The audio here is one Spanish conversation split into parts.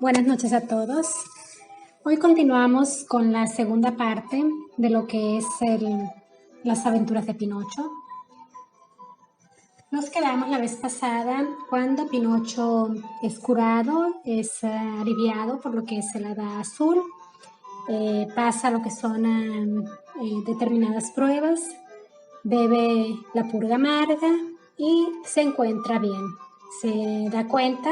Buenas noches a todos. Hoy continuamos con la segunda parte de lo que es las aventuras de Pinocho. Nos quedamos la vez pasada cuando Pinocho es curado, es aliviado por lo que es el hada azul, pasa lo que son determinadas pruebas, bebe la purga amarga y se encuentra bien. Se da cuenta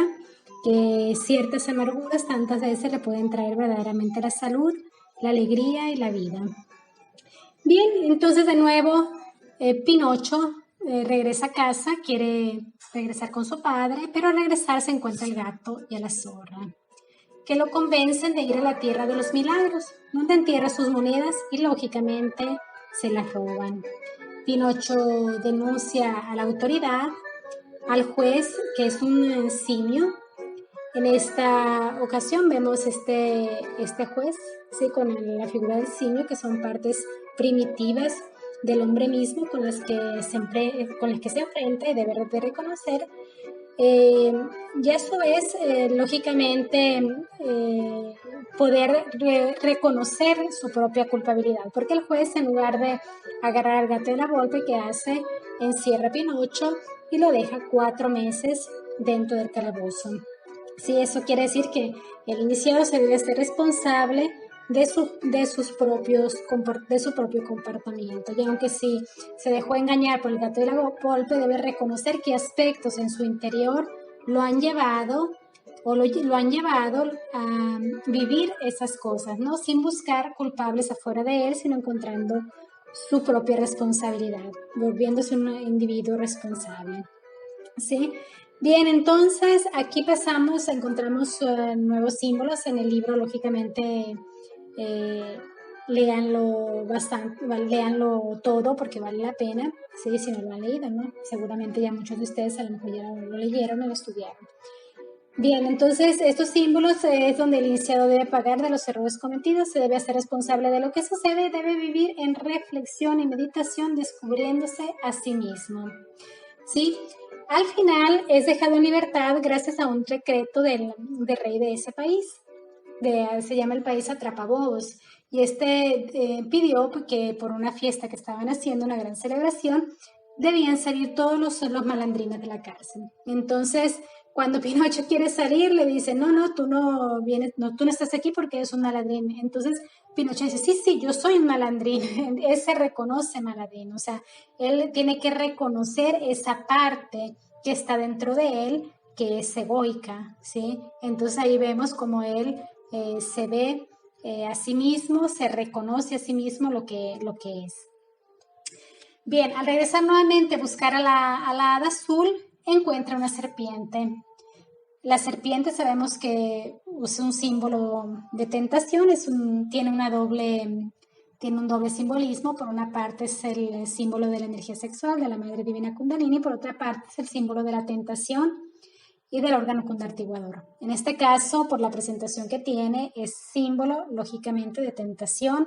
que ciertas amarguras tantas veces le pueden traer verdaderamente la salud, la alegría y la vida. Bien, entonces de nuevo Pinocho regresa a casa, quiere regresar con su padre, pero al regresar se encuentra el gato y a la zorra, que lo convencen de ir a la tierra de los milagros, donde entierra sus monedas y lógicamente se las roban. Pinocho denuncia a la autoridad, al juez, que es un simio. En esta ocasión vemos este juez, ¿sí? Con la figura del simio, que son partes primitivas del hombre mismo con las que se enfrenta y debe de reconocer. Y a su vez, lógicamente, poder reconocer su propia culpabilidad, porque el juez, en lugar de agarrar al gato de la Volpe, ¿qué hace? Encierra a Pinocho y lo deja 4 meses dentro del calabozo. Sí, eso quiere decir que el iniciado se debe ser responsable de su propio comportamiento. Y aunque sí se dejó engañar por el gato de la Volpe, debe reconocer qué aspectos en su interior lo han llevado a vivir esas cosas, ¿no? Sin buscar culpables afuera de él, sino encontrando su propia responsabilidad, volviéndose un individuo responsable. ¿Sí? Bien, entonces aquí encontramos nuevos símbolos en el libro, lógicamente léanlo todo porque vale la pena, ¿sí? Si no lo han leído, ¿no? Seguramente ya muchos de ustedes a lo mejor ya lo leyeron o lo estudiaron. Bien, entonces estos símbolos es donde el iniciado debe pagar de los errores cometidos, se debe hacer responsable de lo que sucede, debe vivir en reflexión y meditación, descubriéndose a sí mismo, ¿sí? Al final es dejado en libertad gracias a un decreto del rey de ese país, se llama el país Atrapabobos, y pidió que por una fiesta que estaban haciendo, una gran celebración, debían salir todos los malandrines de la cárcel. Entonces, cuando Pinocho quiere salir, le dice, no, tú no vienes, no, tú no estás aquí porque eres un malandrín. Entonces, Pinocho dice, sí, yo soy un malandrín. Él se reconoce malandrín, o sea, él tiene que reconocer esa parte que está dentro de él, que es egoica, ¿sí? Entonces ahí vemos como él se ve a sí mismo, se reconoce a sí mismo lo que es. Bien, al regresar nuevamente a buscar a la hada azul, encuentra una serpiente. La serpiente sabemos que es un símbolo de tentación, tiene un doble simbolismo. Por una parte es el símbolo de la energía sexual de la Madre Divina Kundalini, por otra parte es el símbolo de la tentación y del órgano condartiguador. En este caso, por la presentación que tiene, es símbolo, lógicamente, de tentación.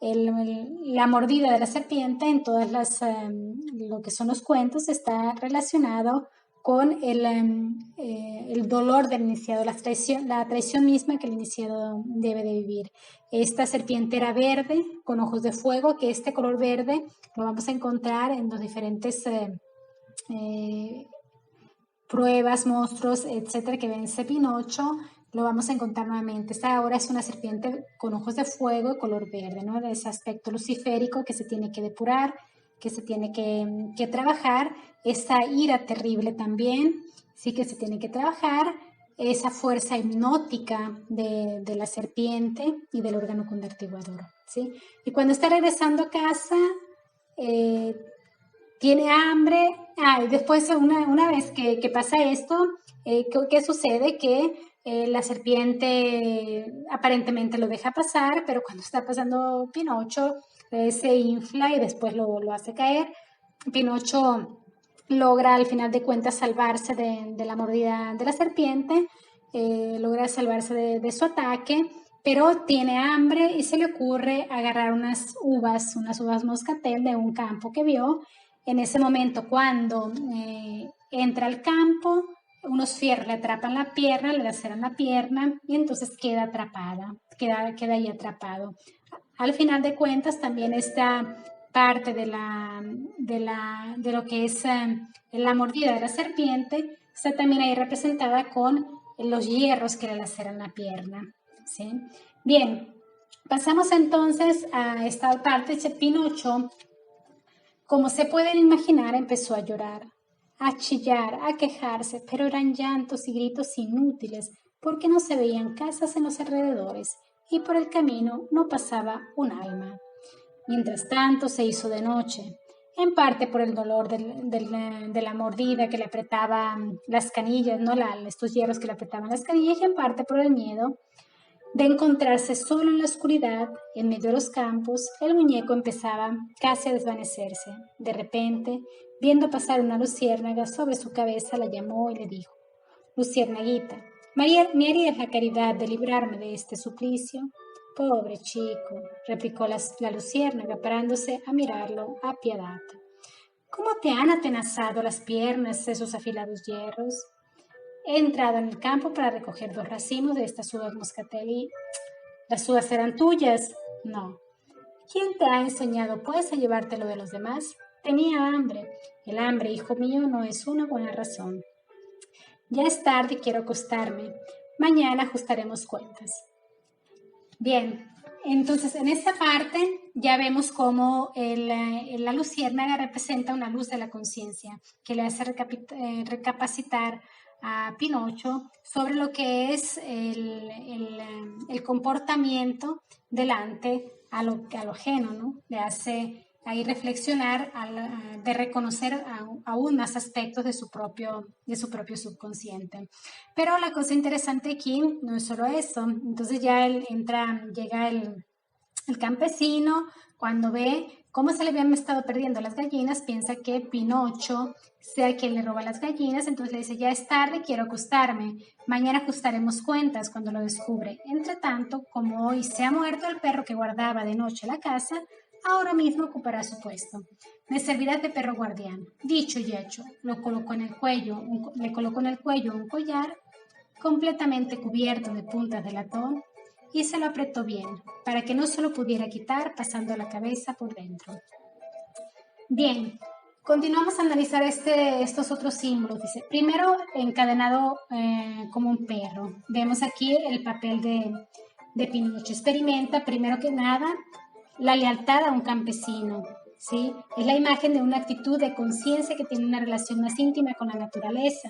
La mordida de la serpiente en todas lo que son los cuentos está relacionado con el dolor del iniciado, la traición misma que el iniciado debe de vivir. Esta serpiente era verde, con ojos de fuego, que este color verde lo vamos a encontrar en los diferentes pruebas, monstruos, etcétera, que vence Pinocho. Lo vamos a encontrar nuevamente. Esta ahora es una serpiente con ojos de fuego y color verde, ¿no? De ese aspecto luciférico que se tiene que depurar, que se tiene que trabajar. Esa ira terrible también, sí, que se tiene que trabajar. Esa fuerza hipnótica de la serpiente y del órgano condartiguador, ¿sí? Y cuando está regresando a casa, tiene hambre. Y después, una vez que pasa esto, ¿qué sucede? Que la serpiente aparentemente lo deja pasar, pero cuando está pasando Pinocho, se infla y después lo hace caer. Pinocho logra al final de cuentas salvarse de la mordida de la serpiente, logra salvarse de su ataque, pero tiene hambre y se le ocurre agarrar unas uvas moscatel de un campo que vio. En ese momento, cuando entra al campo, unos fierros le atrapan la pierna, le laceran la pierna y entonces queda atrapada, queda ahí atrapado. Al final de cuentas, también esta parte de lo que es la mordida de la serpiente está también ahí representada con los hierros que le laceran la pierna, ¿sí? Bien, pasamos entonces a esta parte. Pinocho, como se pueden imaginar, empezó a llorar, a chillar, a quejarse, pero eran llantos y gritos inútiles porque no se veían casas en los alrededores y por el camino no pasaba un alma. Mientras tanto se hizo de noche, en parte por el dolor de la mordida que le apretaba las canillas, ¿no? Estos hierros que le apretaban las canillas, y en parte por el miedo de encontrarse solo en la oscuridad, en medio de los campos. El muñeco empezaba casi a desvanecerse. De repente, viendo pasar una luciérnaga sobre su cabeza, la llamó y le dijo: «Luciérnaguita, ¿me harías la caridad de librarme de este suplicio?» «Pobre chico», replicó la luciérnaga, parándose a mirarlo apiadada. «¿Cómo te han atenazado las piernas esos afilados hierros?» «He entrado en el campo para recoger 2 racimos de estas uvas moscatel y...» «¿Las uvas eran tuyas?» «No». «¿Quién te ha enseñado, pues, a llevártelo de los demás?» «Tenía hambre». «El hambre, hijo mío, no es una buena razón. Ya es tarde y quiero acostarme. Mañana ajustaremos cuentas». Bien, entonces en esta parte ya vemos cómo la luciérnaga representa una luz de la conciencia que le hace recapacitar a Pinocho sobre lo que es el comportamiento delante a lo ajeno, ¿no? Le hace ahí reflexionar de reconocer aún más aspectos de su propio subconsciente. Pero la cosa interesante aquí no es solo eso. Entonces ya llega el campesino, cuando ve cómo se le habían estado perdiendo las gallinas, piensa que Pinocho sea quien le roba las gallinas, entonces le dice: «Ya es tarde, quiero acostarme, mañana ajustaremos cuentas», cuando lo descubre. Entre tanto, como hoy se ha muerto el perro que guardaba de noche la casa, ahora mismo ocupará su puesto. «Me servirás de perro guardián». Dicho y hecho, le colocó en el cuello un collar completamente cubierto de puntas de latón y se lo apretó bien, para que no se lo pudiera quitar pasando la cabeza por dentro. Bien, continuamos a analizar estos otros símbolos. Dice, primero encadenado como un perro. Vemos aquí el papel de Pinocho. Experimenta primero que nada la lealtad a un campesino, ¿sí? Es la imagen de una actitud de conciencia que tiene una relación más íntima con la naturaleza.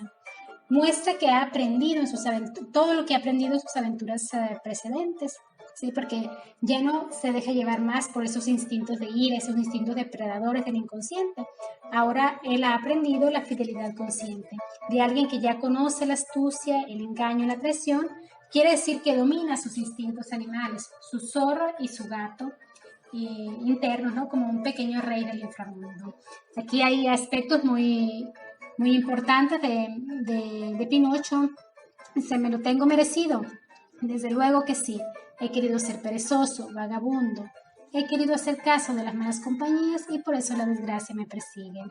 Muestra que ha aprendido en sus todo lo que ha aprendido en sus aventuras precedentes, ¿sí? Porque ya no se deja llevar más por esos instintos de ira, esos instintos depredadores del inconsciente. Ahora él ha aprendido la fidelidad consciente de alguien que ya conoce la astucia, el engaño y la traición. Quiere decir que domina sus instintos animales, su zorro y su gato internos, ¿no? Como un pequeño rey del inframundo. Aquí hay aspectos muy importantes de Pinocho. ¿Se me lo tengo merecido? Desde luego que sí. He querido ser perezoso, vagabundo. He querido hacer caso de las malas compañías y por eso la desgracia me persigue.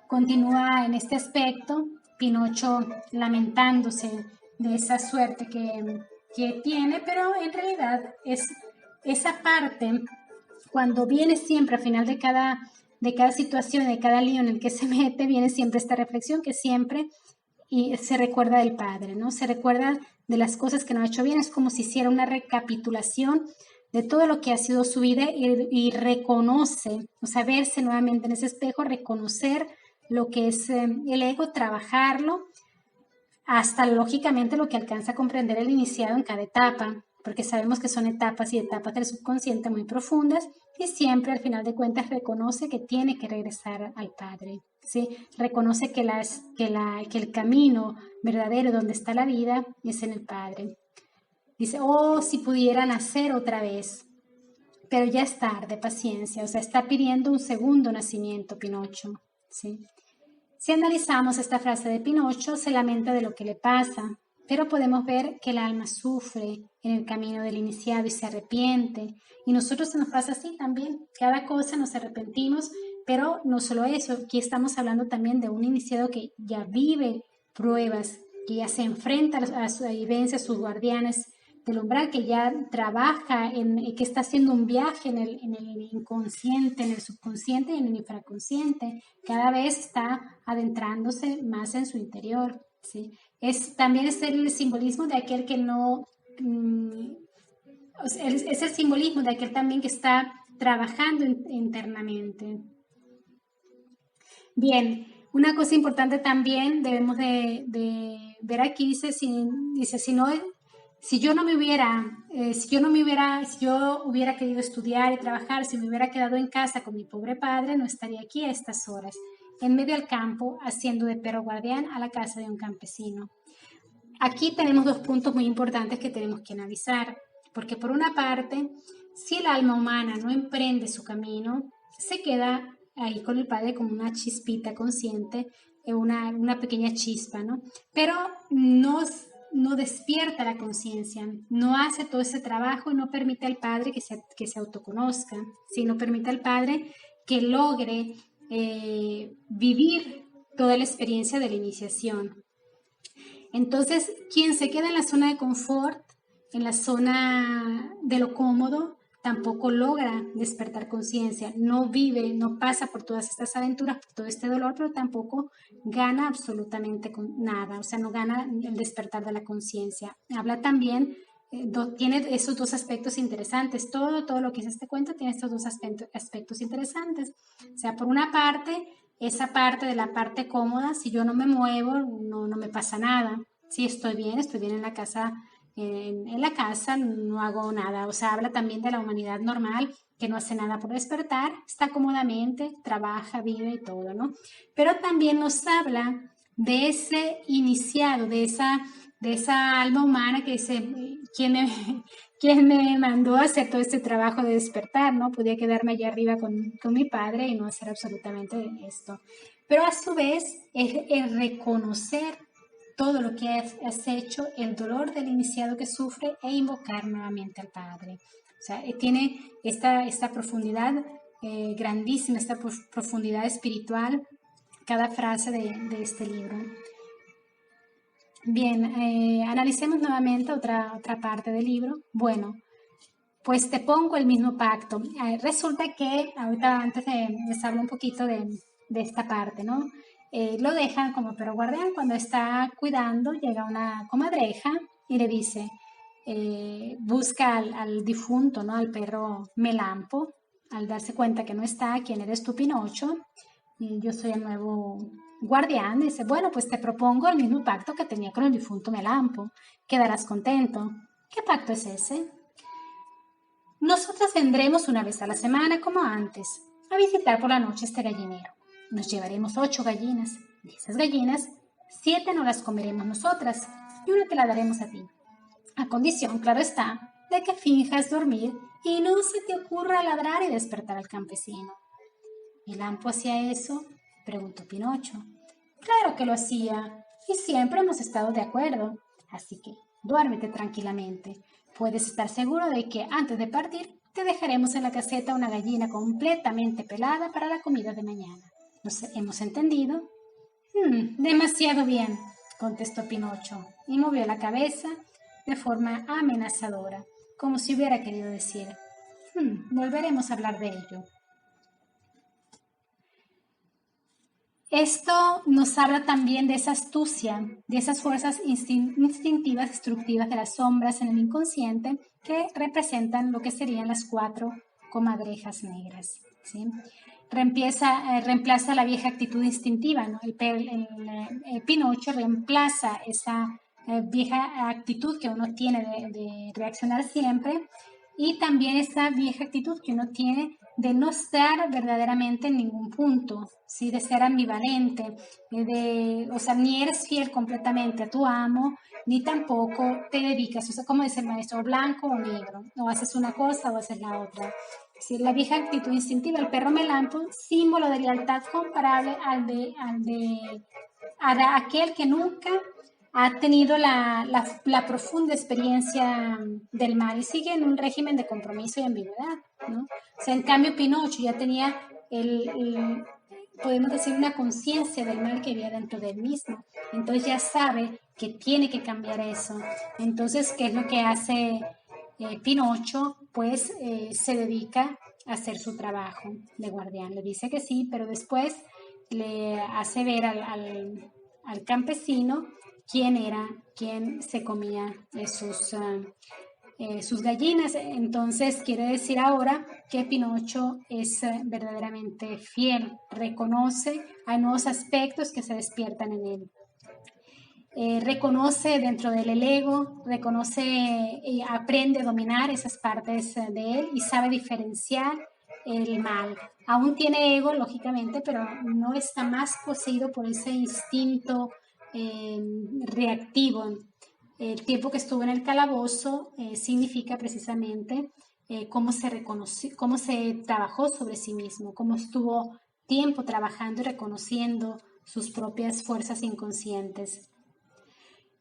Continúa en este aspecto Pinocho lamentándose de esa suerte que tiene, pero en realidad es esa parte, cuando viene siempre al final de cada situación, de cada lío en el que se mete, viene siempre esta reflexión que siempre se recuerda del padre, ¿no? Se recuerda de las cosas que no ha hecho bien. Es como si hiciera una recapitulación de todo lo que ha sido su vida y reconoce, o sea, verse nuevamente en ese espejo, reconocer lo que es el ego, trabajarlo hasta lógicamente lo que alcanza a comprender el iniciado en cada etapa, porque sabemos que son etapas y etapas del subconsciente muy profundas y siempre al final de cuentas reconoce que tiene que regresar al Padre, ¿sí? Reconoce que el camino verdadero donde está la vida es en el Padre. Dice, oh, si pudiera nacer otra vez, pero ya es tarde, paciencia, o sea, está pidiendo un segundo nacimiento Pinocho, ¿sí? Si analizamos esta frase de Pinocho, se lamenta de lo que le pasa, pero podemos ver que el alma sufre en el camino del iniciado y se arrepiente. Y nosotros se nos pasa así también. Cada cosa nos arrepentimos, pero no solo eso. Aquí estamos hablando también de un iniciado que ya vive pruebas que ya se enfrenta y vence a sus guardianes del umbral, que ya trabaja, que está haciendo un viaje en el inconsciente, en el subconsciente y en el infraconsciente, cada vez está adentrándose más en su interior, ¿sí? También es el simbolismo de aquel que no, es el simbolismo de aquel también que está trabajando internamente. Bien, una cosa importante también debemos de ver aquí, dice, si yo hubiera querido estudiar y trabajar, si me hubiera quedado en casa con mi pobre padre, no estaría aquí a estas horas, en medio del campo, haciendo de perro guardián a la casa de un campesino. Aquí tenemos dos puntos muy importantes que tenemos que analizar, porque por una parte, si el alma humana no emprende su camino, se queda ahí con el padre como una chispita consciente, una pequeña chispa, ¿no? Pero no despierta la conciencia, no hace todo ese trabajo y no permite al padre que se autoconozca, sino permite al padre que logre vivir toda la experiencia de la iniciación. Entonces, quien se queda en la zona de confort, en la zona de lo cómodo, tampoco logra despertar conciencia, no vive, no pasa por todas estas aventuras, por todo este dolor, pero tampoco gana absolutamente nada, o sea, no gana el despertar de la conciencia. Habla también, tiene esos dos aspectos interesantes, todo lo que es este cuento tiene estos dos aspectos interesantes. O sea, por una parte, esa parte de la parte cómoda, si yo no me muevo, no me pasa nada. Si estoy bien en la casa, la casa no hago nada. O sea, habla también de la humanidad normal, que no hace nada por despertar, está cómodamente, trabaja, vive y todo, ¿no? Pero también nos habla de ese iniciado, de esa alma humana que dice, ¿quién me mandó a hacer todo este trabajo de despertar, ¿no? Podía quedarme allá arriba con mi padre y no hacer absolutamente esto. Pero a su vez, es reconocer todo lo que has hecho, el dolor del iniciado que sufre e invocar nuevamente al Padre. O sea, tiene esta profundidad grandísima, esta profundidad espiritual, cada frase de este libro. Bien, analicemos nuevamente otra parte del libro. Bueno, pues te pongo el mismo pacto. Resulta que, ahorita antes les hablo un poquito de esta parte, ¿no? Lo dejan como perro guardián. Cuando está cuidando, llega una comadreja y le dice, busca al difunto, ¿no? Al perro Melampo, al darse cuenta que no está, ¿quién eres tú, Pinocho? Y yo soy el nuevo guardián. Dice, bueno, pues te propongo el mismo pacto que tenía con el difunto Melampo. Quedarás contento. ¿Qué pacto es ese? Nosotras vendremos una vez a la semana, como antes, a visitar por la noche este gallinero. Nos llevaremos 8 gallinas. De esas gallinas, 7 no las comeremos nosotras y una te la daremos a ti. A condición, claro está, de que finjas dormir y no se te ocurra ladrar y despertar al campesino. ¿Melampo hacía eso?, preguntó Pinocho. Claro que lo hacía, y siempre hemos estado de acuerdo. Así que duérmete tranquilamente. Puedes estar seguro de que antes de partir te dejaremos en la caseta una gallina completamente pelada para la comida de mañana. ¿Nos hemos entendido? Demasiado bien, contestó Pinocho, y movió la cabeza de forma amenazadora, como si hubiera querido decir, volveremos a hablar de ello. Esto nos habla también de esa astucia, de esas fuerzas instintivas destructivas de las sombras en el inconsciente que representan lo que serían las 4 comadrejas negras, ¿sí? Reemplaza la vieja actitud instintiva, ¿no? El Pinocho reemplaza esa vieja actitud que uno tiene de reaccionar siempre, y también esa vieja actitud que uno tiene de no estar verdaderamente en ningún punto, ¿sí? De ser ambivalente, o sea, ni eres fiel completamente a tu amo, ni tampoco te dedicas, o sea, como dice el maestro, blanco o negro, o haces una cosa o haces la otra. Es decir, la vieja actitud instintiva, el perro Melampo, símbolo de lealtad comparable a aquel que nunca ha tenido la profunda experiencia del mal y sigue en un régimen de compromiso y ambigüedad, ¿no? O sea, en cambio Pinocho ya tenía podemos decir, una conciencia del mal que había dentro de él mismo. Entonces ya sabe que tiene que cambiar eso. Entonces, ¿qué es lo que hace Pinocho? Pues se dedica a hacer su trabajo de guardián. Le dice que sí, pero después le hace ver al campesino quién se comía sus gallinas. Entonces quiere decir ahora que Pinocho es verdaderamente fiel, reconoce, hay nuevos aspectos que se despiertan en él. Reconoce dentro del ego, reconoce y aprende a dominar esas partes de él y sabe diferenciar el mal. Aún tiene ego, lógicamente, pero no está más poseído por ese instinto reactivo. El tiempo que estuvo en el calabozo significa precisamente cómo se reconoció, cómo se trabajó sobre sí mismo, cómo estuvo tiempo trabajando y reconociendo sus propias fuerzas inconscientes.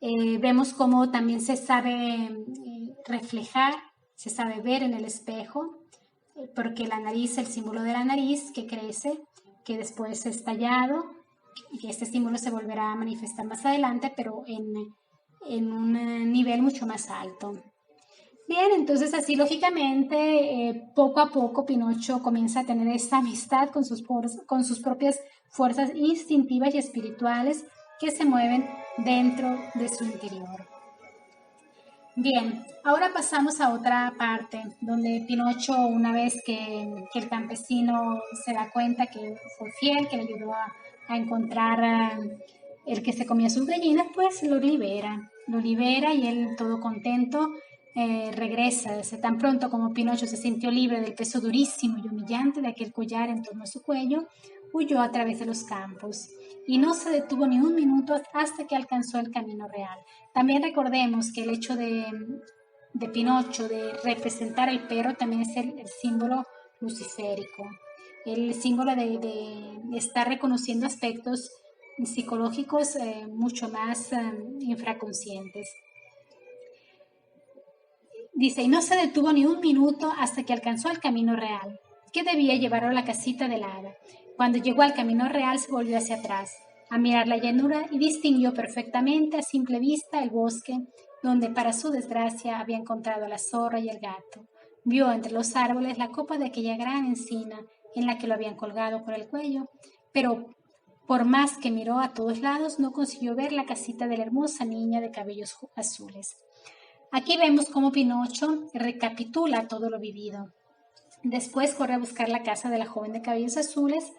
Vemos cómo también se sabe reflejar, se sabe ver en el espejo, porque la nariz, el símbolo de la nariz que crece, que después es tallado, y que este símbolo se volverá a manifestar más adelante, pero en un nivel mucho más alto. Bien, entonces así lógicamente, poco a poco Pinocho comienza a tener esta amistad con sus propias fuerzas instintivas y espirituales que se mueven dentro de su interior. Bien, ahora pasamos a otra parte, donde Pinocho, una vez que el campesino se da cuenta que fue fiel, que le ayudó a encontrar el que se comía sus gallinas, pues lo libera y él todo contento regresa. Tan pronto como Pinocho se sintió libre del peso durísimo y humillante de aquel collar en torno a su cuello, huyó a través de los campos y no se detuvo ni un minuto hasta que alcanzó el camino real. También recordemos que el hecho de Pinocho, de representar el perro, también es el símbolo luciférico, el símbolo de estar reconociendo aspectos psicológicos mucho más infraconscientes. Dice, y no se detuvo ni un minuto hasta que alcanzó el camino real, que debía llevarlo a la casita del hada. Cuando llegó al camino real se volvió hacia atrás, a mirar la llanura y distinguió perfectamente a simple vista el bosque, donde para su desgracia había encontrado a la zorra y el gato. Vio entre los árboles la copa de aquella gran encina en la que lo habían colgado por el cuello, pero por más que miró a todos lados no consiguió ver la casita de la hermosa niña de cabellos azules. Aquí vemos cómo Pinocho recapitula todo lo vivido. Después corre a buscar la casa de la joven de cabellos azules.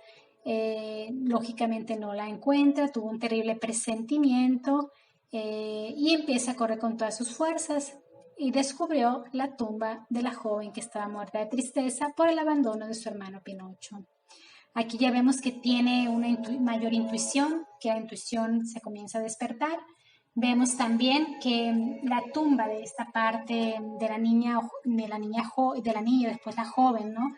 Lógicamente no la encuentra, tuvo un terrible presentimiento y empieza a correr con todas sus fuerzas y descubrió la tumba de la joven que estaba muerta de tristeza por el abandono de su hermano Pinocho. Aquí ya vemos que tiene una mayor intuición, que la intuición se comienza a despertar. Vemos también que la tumba de esta parte de la niña, después la joven, ¿no?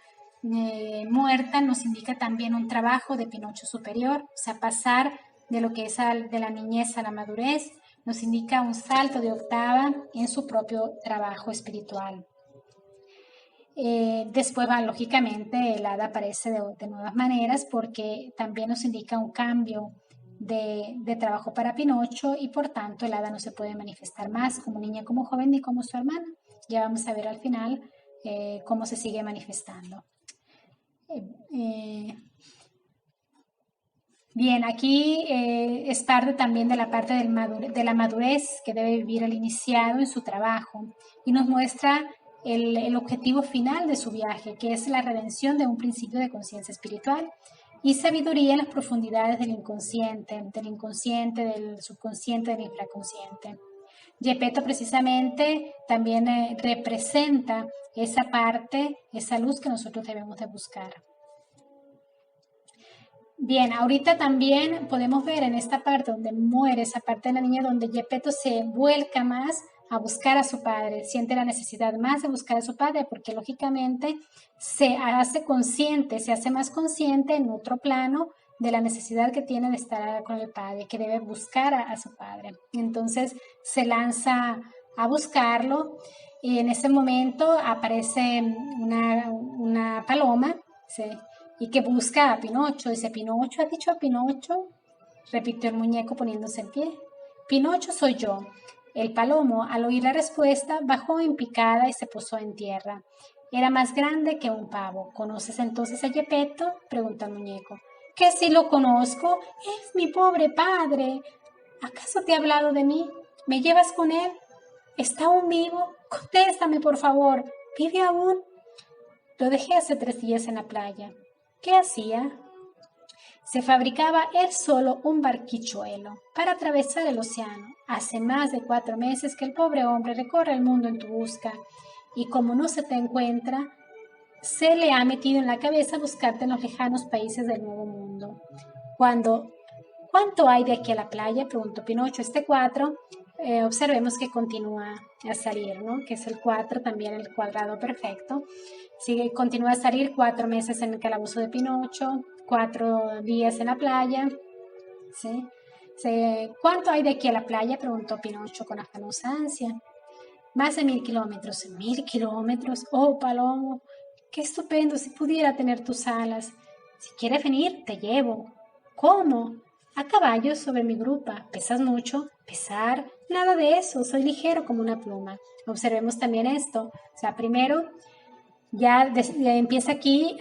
Muerta, nos indica también un trabajo de Pinocho superior, o sea, pasar de lo que es de la niñez a la madurez, nos indica un salto de octava en su propio trabajo espiritual. Después, lógicamente, el hada aparece de nuevas maneras porque también nos indica un cambio de trabajo para Pinocho y por tanto el hada no se puede manifestar más como niña, como joven ni como su hermana. Ya vamos a ver al final cómo se sigue manifestando. Bien, aquí es parte también de la parte de la madurez que debe vivir el iniciado en su trabajo y nos muestra el objetivo final de su viaje, que es la redención de un principio de conciencia espiritual y sabiduría en las profundidades del inconsciente, del subconsciente, del infraconsciente. Gepetto precisamente también representa esa parte, esa luz que nosotros debemos de buscar. Bien, ahorita también podemos ver en esta parte donde muere esa parte de la niña, donde Gepetto se vuelca más a buscar a su padre, siente la necesidad más de buscar a su padre porque lógicamente se hace consciente, se hace más consciente en otro plano de la necesidad que tiene de estar con el padre, que debe buscar a su padre. Entonces se lanza a buscarlo y en ese momento aparece una paloma, ¿sí? Y que busca a Pinocho. Dice, ¿Pinocho? ¿Has dicho a Pinocho? Repitió el muñeco poniéndose en pie. Pinocho soy yo. El palomo, al oír la respuesta, bajó en picada y se posó en tierra. Era más grande que un pavo. ¿Conoces entonces a Gepetto?, preguntó el muñeco. ¿Que si lo conozco? Es mi pobre padre. ¿Acaso te ha hablado de mí? ¿Me llevas con él? ¿Está aún vivo? Contéstame, por favor. ¿Vive aún? Lo dejé hace 3 días en la playa. ¿Qué hacía? Se fabricaba él solo un barquichuelo para atravesar el océano. Hace más de 4 meses que el pobre hombre recorre el mundo en tu busca, y como no se te encuentra, se le ha metido en la cabeza buscarte en los lejanos países del Nuevo Mundo. ¿Cuánto hay de aquí a la playa?, preguntó Pinocho. Este 4, observemos que continúa a salir, ¿no? Que es el 4, también el cuadrado perfecto. Sigue, continúa a salir 4 meses en el calabozo de Pinocho, 4 días en la playa, ¿sí? ¿Cuánto hay de aquí a la playa?, preguntó Pinocho con afanosa ansia. Más de 1000 kilómetros. 1000 kilómetros. Oh, Palomo, qué estupendo si pudiera tener tus alas. Si quieres venir, te llevo. ¿Cómo? A caballo sobre mi grupa. ¿Pesas mucho? ¿Pesar? Nada de eso. Soy ligero como una pluma. Observemos también esto. O sea, primero ya empieza aquí,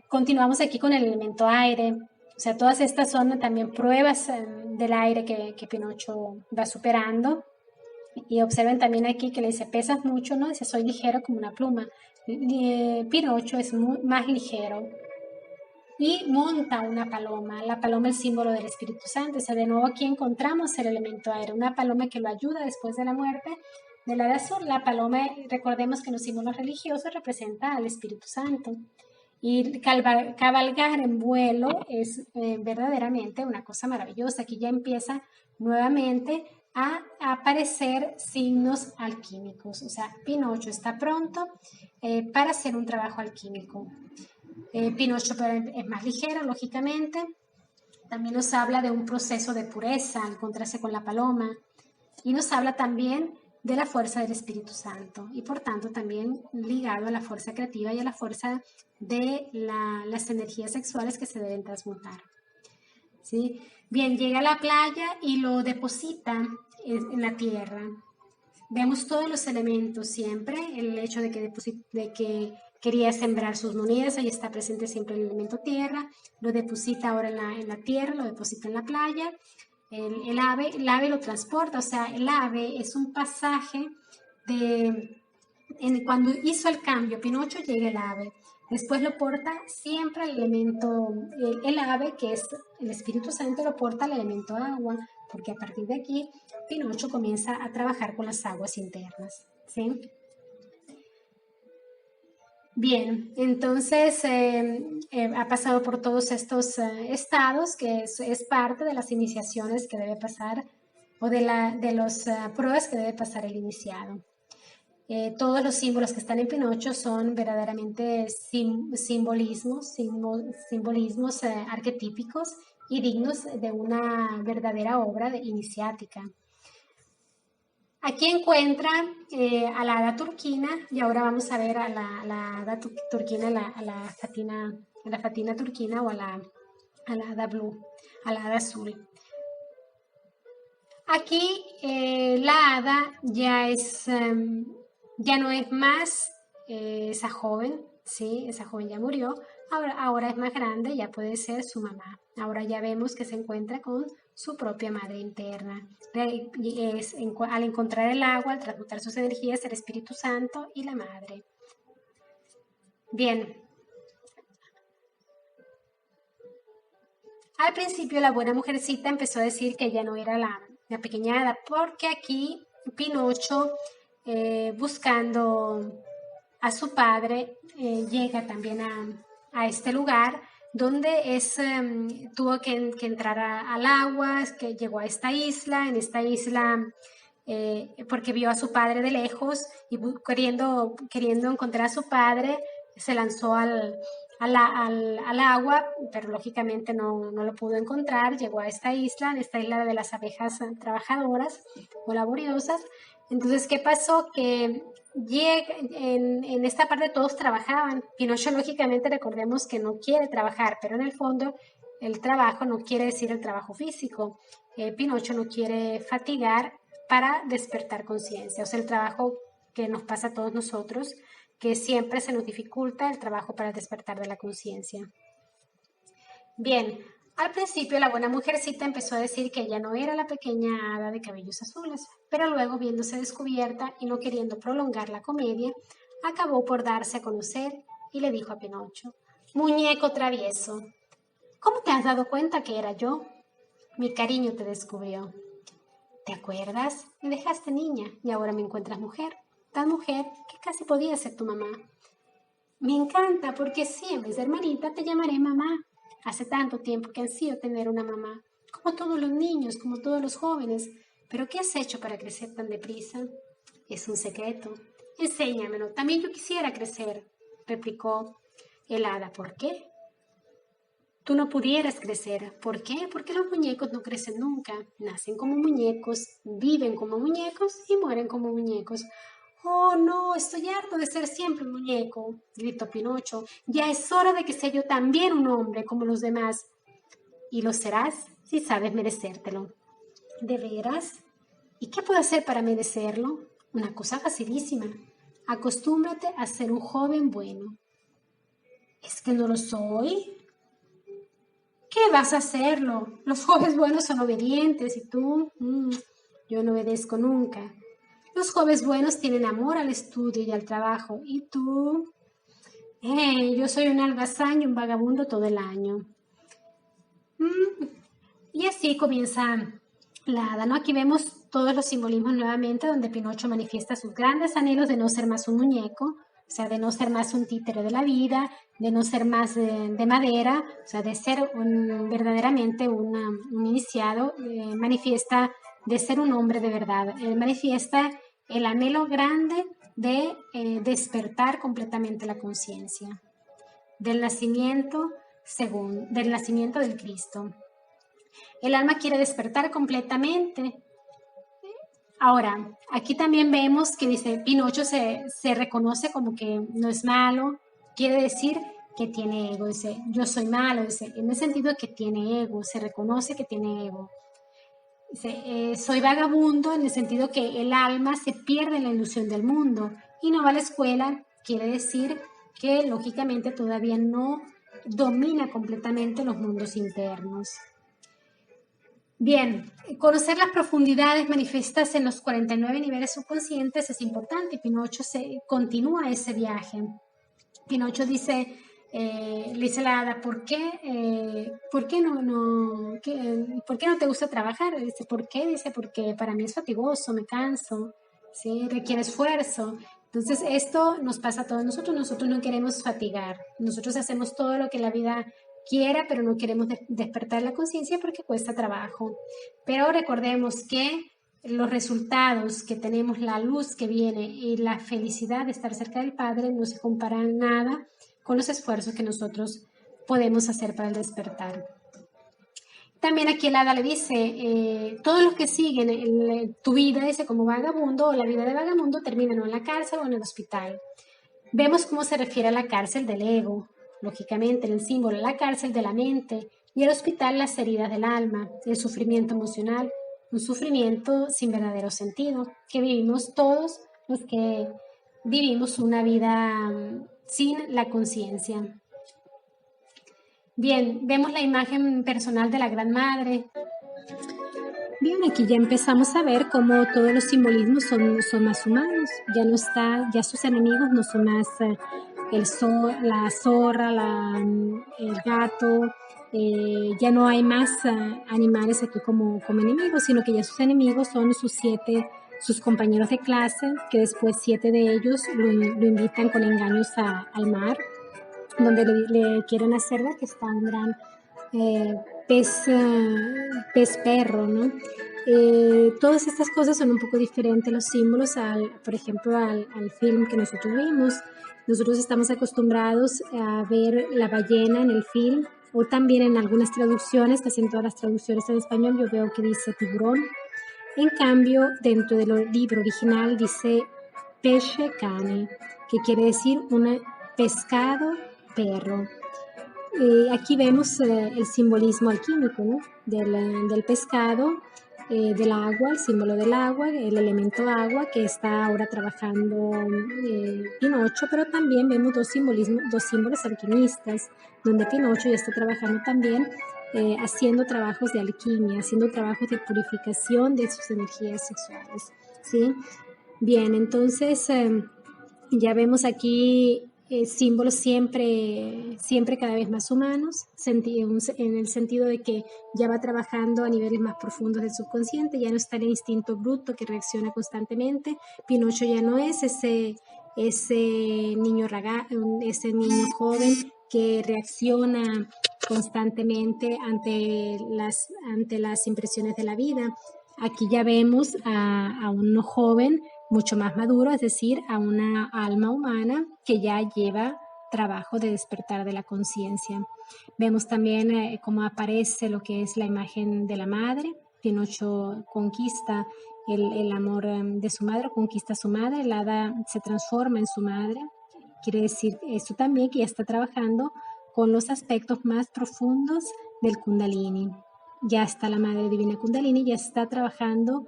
continuamos aquí con el elemento aire. O sea, todas estas son también pruebas del aire que Pinocho va superando. Y observen también aquí que le dice, pesas mucho, ¿no? Dice, soy ligero como una pluma. Pinocho es más ligero. Y monta una paloma, la paloma el símbolo del Espíritu Santo. O sea, de nuevo aquí encontramos el elemento aire, una paloma que lo ayuda después de la muerte del hada azul. La paloma, recordemos que en los símbolos religiosos representa al Espíritu Santo. Y cabalgar en vuelo es verdaderamente una cosa maravillosa. Aquí ya empieza nuevamente a aparecer signos alquímicos. O sea, Pinocho está pronto para hacer un trabajo alquímico. Pinocho es más ligero, lógicamente. También nos habla de un proceso de pureza al encontrarse con la paloma. Y nos habla también de la fuerza del Espíritu Santo y por tanto también ligado a la fuerza creativa y a la fuerza de las energías sexuales que se deben transmutar. ¿Sí? Bien, llega a la playa y lo deposita en la tierra. Vemos todos los elementos siempre, el hecho de que quería sembrar sus monedas, ahí está presente siempre el elemento tierra, lo deposita ahora en la tierra, lo deposita en la playa. El ave lo transporta, o sea, el ave es un pasaje cuando hizo el cambio, Pinocho, llega el ave. Después lo porta siempre el elemento, el ave, que es el Espíritu Santo, lo porta el elemento agua, porque a partir de aquí Pinocho comienza a trabajar con las aguas internas, ¿sí? Bien, entonces ha pasado por todos estos estados, que es parte de las iniciaciones que debe pasar, o de las pruebas que debe pasar el iniciado. Todos los símbolos que están en Pinocho son verdaderamente simbolismos arquetípicos y dignos de una verdadera obra iniciática. Aquí encuentra a la hada turquina, y ahora vamos a ver a la hada turquina, a la fatina turquina, o a la hada blue, a la hada azul. Aquí la hada ya no es más esa joven, ¿sí? Esa joven ya murió, ahora es más grande, ya puede ser su mamá. Ahora ya vemos que se encuentra con su propia madre interna. Al encontrar el agua, al transmutar sus energías, el Espíritu Santo y la madre. Bien. Al principio la buena mujercita empezó a decir que ella no era la pequeña hada, porque aquí Pinocho, buscando a su padre, llega también a este lugar donde tuvo que entrar al agua, que llegó a esta isla. En esta isla, porque vio a su padre de lejos y queriendo encontrar a su padre, se lanzó al agua, pero lógicamente no lo pudo encontrar. Llegó a esta isla de las abejas trabajadoras o laboriosas. Entonces, ¿qué pasó? Que en esta parte todos trabajaban. Pinocho, lógicamente, recordemos que no quiere trabajar, pero en el fondo el trabajo no quiere decir el trabajo físico. Pinocho no quiere fatigar para despertar conciencia. O sea, el trabajo que nos pasa a todos nosotros, que siempre se nos dificulta el trabajo para despertar de la conciencia. Bien, al principio la buena mujercita empezó a decir que ella no era la pequeña hada de cabellos azules, pero luego viéndose descubierta y no queriendo prolongar la comedia, acabó por darse a conocer y le dijo a Pinocho: «Muñeco travieso, ¿cómo te has dado cuenta que era yo? Mi cariño te descubrió. ¿Te acuerdas? Me dejaste niña y ahora me encuentras mujer, tan mujer que casi podía ser tu mamá. Me encanta porque sí, en vez de hermanita te llamaré mamá. Hace tanto tiempo que ansío tener una mamá, como todos los niños, como todos los jóvenes. Pero ¿qué has hecho para crecer tan deprisa? Es un secreto. Enséñamelo. También yo quisiera crecer, replicó el hada. ¿Por qué? Tú no pudieras crecer. ¿Por qué? Porque los muñecos no crecen nunca. Nacen como muñecos, viven como muñecos y mueren como muñecos. «Oh, no, estoy harto de ser siempre un muñeco», gritó Pinocho. «Ya es hora de que sea yo también un hombre como los demás». «Y lo serás si sabes merecértelo». «¿De veras? ¿Y qué puedo hacer para merecerlo?» «Una cosa facilísima. Acostúmbrate a ser un joven bueno». «¿Es que no lo soy?» «¿Qué vas a hacerlo? Los jóvenes buenos son obedientes y tú, yo no obedezco nunca. Los jóvenes buenos tienen amor al estudio y al trabajo. ¿Y tú?» Yo soy un algazán y un vagabundo todo el año». Y así comienza la hada, ¿no? Aquí vemos todos los simbolismos nuevamente donde Pinocho manifiesta sus grandes anhelos de no ser más un muñeco, o sea, de no ser más un títere de la vida, de no ser más de madera, o sea, de ser verdaderamente un iniciado, manifiesta de ser un hombre de verdad, manifiesta el anhelo grande de despertar completamente la conciencia del nacimiento del nacimiento del Cristo. El alma quiere despertar completamente. Ahora, aquí también vemos que dice Pinocho se reconoce como que no es malo, quiere decir que tiene ego, dice yo soy malo, dice, en el sentido de que tiene ego, se reconoce que tiene ego. Dice, soy vagabundo en el sentido que el alma se pierde en la ilusión del mundo y no va a la escuela, quiere decir que lógicamente todavía no domina completamente los mundos internos. Bien, conocer las profundidades manifiestas en los 49 niveles subconscientes es importante y Pinocho continúa ese viaje. Pinocho dice, le dice a la hada, ¿por qué no te gusta trabajar? Dice, ¿por qué? Dice, porque para mí es fatigoso, me canso, ¿sí? Requiere esfuerzo. Entonces, esto nos pasa a todos nosotros no queremos fatigar, nosotros hacemos todo lo que la vida quiera, pero no queremos despertar la conciencia porque cuesta trabajo. Pero recordemos que los resultados que tenemos, la luz que viene y la felicidad de estar cerca del Padre no se comparan nada con los esfuerzos que nosotros podemos hacer para el despertar. También aquí el hada le dice, todos los que siguen tu vida, dice, como vagabundo o la vida de vagabundo, terminan o en la cárcel o en el hospital. Vemos cómo se refiere a la cárcel del ego, lógicamente en el símbolo la cárcel de la mente y el hospital las heridas del alma, el sufrimiento emocional, un sufrimiento sin verdadero sentido, que vivimos todos los que vivimos una vida sin la conciencia. Bien, vemos la imagen personal de la Gran Madre. Bien, aquí ya empezamos a ver cómo todos los simbolismos son más humanos. Ya sus enemigos no son más la zorra, el gato, ya no hay más animales aquí como enemigos, sino que ya sus enemigos son sus compañeros de clase, que después 7 de ellos lo invitan con engaños al mar, donde le quieren hacer ver que está un gran pez perro, ¿no? Todas estas cosas son un poco diferentes los símbolos, por ejemplo, al film que nosotros vimos. Nosotros estamos acostumbrados a ver la ballena en el film, o también en algunas traducciones, casi en todas las traducciones en español, yo veo que dice tiburón. En cambio, dentro del libro original dice pesce cane, que quiere decir un pescado perro. Aquí vemos el simbolismo alquímico, ¿no? Del pescado, del agua, el símbolo del agua, el elemento agua que está ahora trabajando Pinocho, pero también vemos dos símbolos alquimistas, donde Pinocho ya está trabajando también haciendo trabajos de alquimia, haciendo trabajos de purificación de sus energías sexuales, ¿sí? Bien, entonces ya vemos aquí símbolos siempre cada vez más humanos, en el sentido de que ya va trabajando a niveles más profundos del subconsciente, ya no está el instinto bruto que reacciona constantemente. Pinocho ya no es ese ese niño joven que reacciona constantemente ante las impresiones de la vida. Aquí ya vemos a un joven mucho más maduro, es decir, a una alma humana que ya lleva trabajo de despertar de la conciencia. Vemos también cómo aparece lo que es la imagen de la madre. Pinocho conquista el amor de su madre, conquista a su madre, el hada se transforma en su madre. Quiere decir esto también que ya está trabajando con los aspectos más profundos del Kundalini. Ya está la Madre Divina Kundalini, ya está trabajando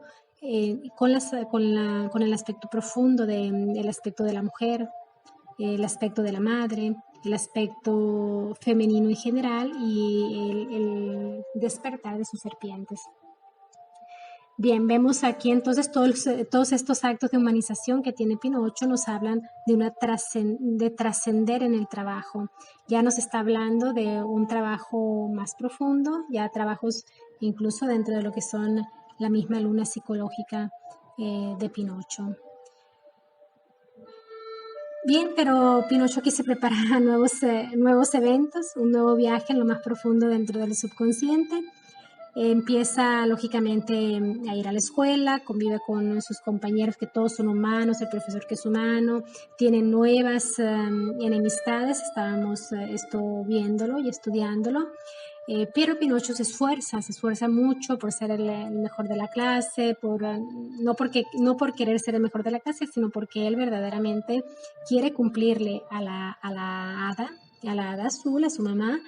con el aspecto profundo del aspecto de la mujer, el aspecto de la madre, el aspecto femenino en general y el despertar de sus serpientes. Bien, vemos aquí entonces todos estos actos de humanización que tiene Pinocho nos hablan de trascender en el trabajo. Ya nos está hablando de un trabajo más profundo, ya trabajos incluso dentro de lo que son la misma luna psicológica de Pinocho. Bien, pero Pinocho aquí se prepara a nuevos eventos, un nuevo viaje en lo más profundo dentro del subconsciente. Empieza lógicamente a ir a la escuela, convive con sus compañeros que todos son humanos, el profesor que es humano, tiene nuevas enemistades, estábamos esto viéndolo y estudiándolo, pero Pinocho se esfuerza mucho por ser el mejor de la clase, no por querer ser el mejor de la clase, sino porque él verdaderamente quiere cumplirle a la hada azul, a su mamá,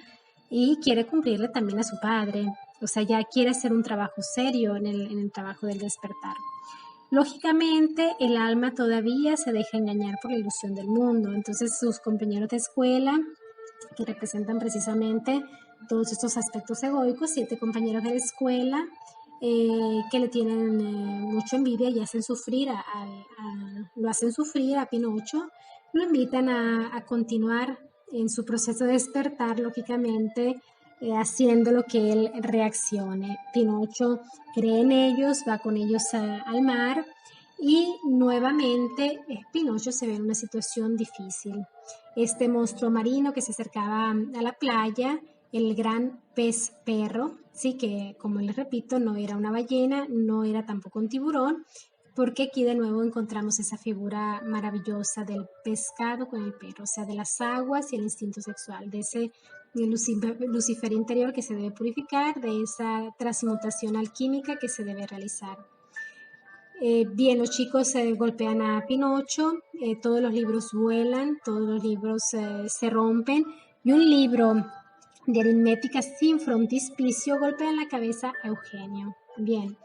y quiere cumplirle también a su padre. O sea, ya quiere hacer un trabajo serio en el trabajo del despertar. Lógicamente, el alma todavía se deja engañar por la ilusión del mundo. Entonces, sus compañeros de escuela, que representan precisamente todos estos aspectos egoicos, 7 compañeros de la escuela, que le tienen mucha envidia y hacen lo hacen sufrir a Pinocho, lo invitan a continuar en su proceso de despertar, lógicamente, haciendo lo que él reaccione. Pinocho cree en ellos, va con ellos al mar y nuevamente Pinocho se ve en una situación difícil. Este monstruo marino que se acercaba a la playa, el gran pez perro, sí, que como les repito, no era una ballena, no era tampoco un tiburón, porque aquí de nuevo encontramos esa figura maravillosa del pescado con el perro, o sea, de las aguas y el instinto sexual, de ese Lucifer interior que se debe purificar, de esa transmutación alquímica que se debe realizar. Bien, los chicos golpean a Pinocho, todos los libros vuelan, todos los libros se rompen y un libro de aritmética sin frontispicio golpea en la cabeza a Eugenio. Bien,